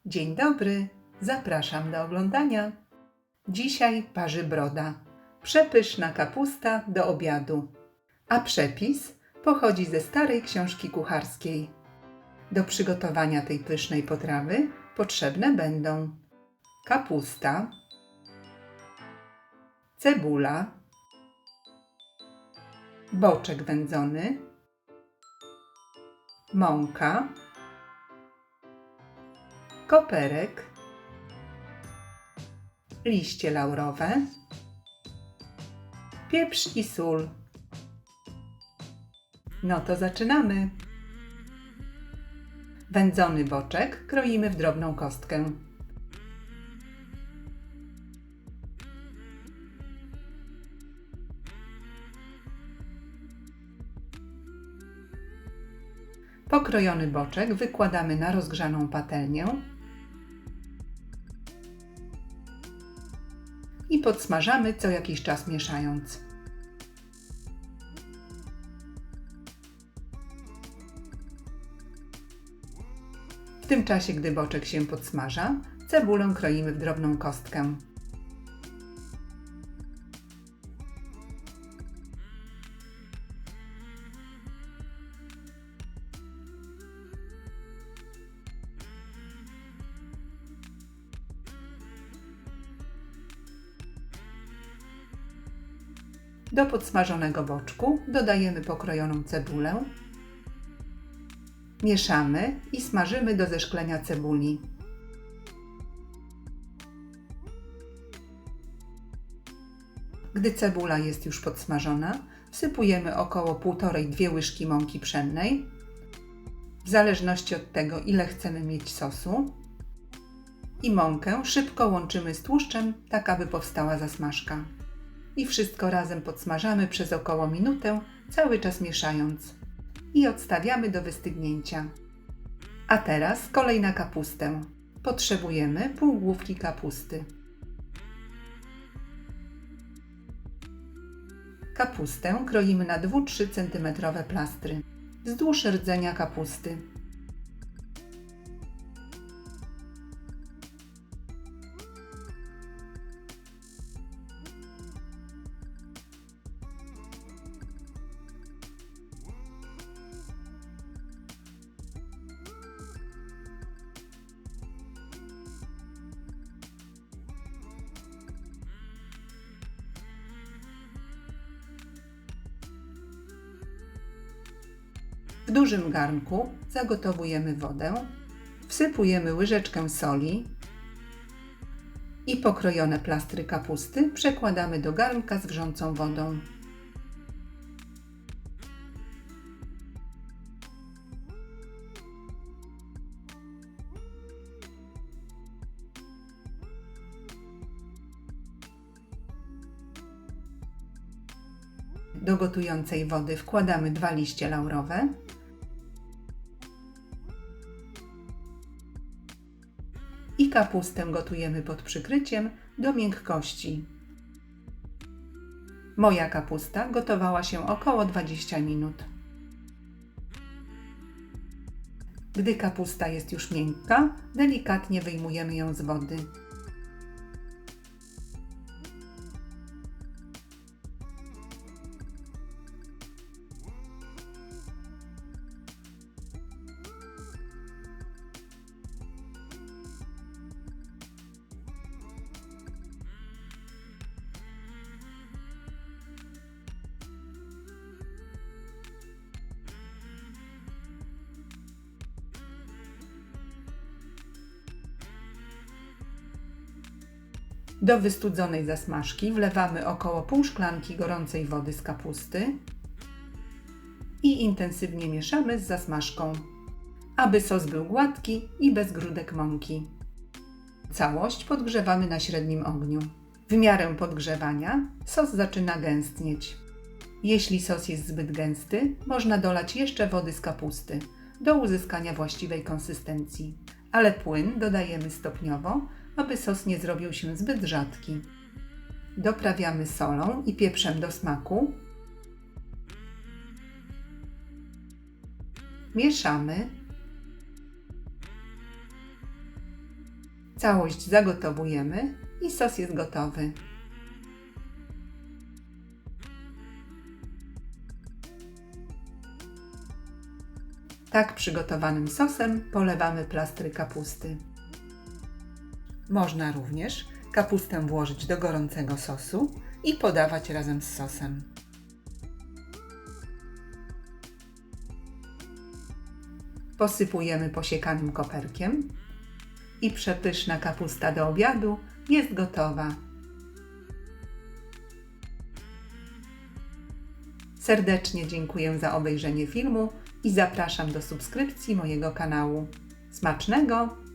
Dzień dobry, zapraszam do oglądania. Dzisiaj parzy broda, przepyszna kapusta do obiadu. A przepis pochodzi ze starej książki kucharskiej. Do przygotowania tej pysznej potrawy potrzebne będą kapusta, cebula, boczek wędzony, mąka, koperek, liście laurowe, pieprz i sól. No to zaczynamy. Wędzony boczek kroimy w drobną kostkę. Pokrojony boczek wykładamy na rozgrzaną patelnię i podsmażamy co jakiś czas mieszając. W tym czasie, gdy boczek się podsmaża, cebulę kroimy w drobną kostkę. Do podsmażonego boczku dodajemy pokrojoną cebulę. Mieszamy i smażymy do zeszklenia cebuli. Gdy cebula jest już podsmażona, wsypujemy około 1,5–2 łyżki mąki pszennej, w zależności od tego, ile chcemy mieć sosu. I mąkę szybko łączymy z tłuszczem, tak aby powstała zasmażka. I wszystko razem podsmażamy przez około minutę, cały czas mieszając. I odstawiamy do wystygnięcia. A teraz kolej na kapustę. Potrzebujemy pół główki kapusty. Kapustę kroimy na 2–3 cm plastry wzdłuż rdzenia kapusty. W dużym garnku zagotowujemy wodę, wsypujemy łyżeczkę soli i pokrojone plastry kapusty przekładamy do garnka z wrzącą wodą. Do gotującej wody wkładamy 2 liście laurowe i kapustę gotujemy pod przykryciem do miękkości. Moja kapusta gotowała się około 20 minut. Gdy kapusta jest już miękka, delikatnie wyjmujemy ją z wody. Do wystudzonej zasmażki wlewamy około pół szklanki gorącej wody z kapusty i intensywnie mieszamy z zasmażką, aby sos był gładki i bez grudek mąki. Całość podgrzewamy na średnim ogniu. W miarę podgrzewania sos zaczyna gęstnieć. Jeśli sos jest zbyt gęsty, można dolać jeszcze wody z kapusty do uzyskania właściwej konsystencji, ale płyn dodajemy stopniowo, aby sos nie zrobił się zbyt rzadki. Doprawiamy solą i pieprzem do smaku. Mieszamy. Całość zagotowujemy i sos jest gotowy. Tak przygotowanym sosem polewamy plastry kapusty. Można również kapustę włożyć do gorącego sosu i podawać razem z sosem. Posypujemy posiekanym koperkiem i przepyszna kapusta do obiadu jest gotowa. Serdecznie dziękuję za obejrzenie filmu i zapraszam do subskrypcji mojego kanału. Smacznego!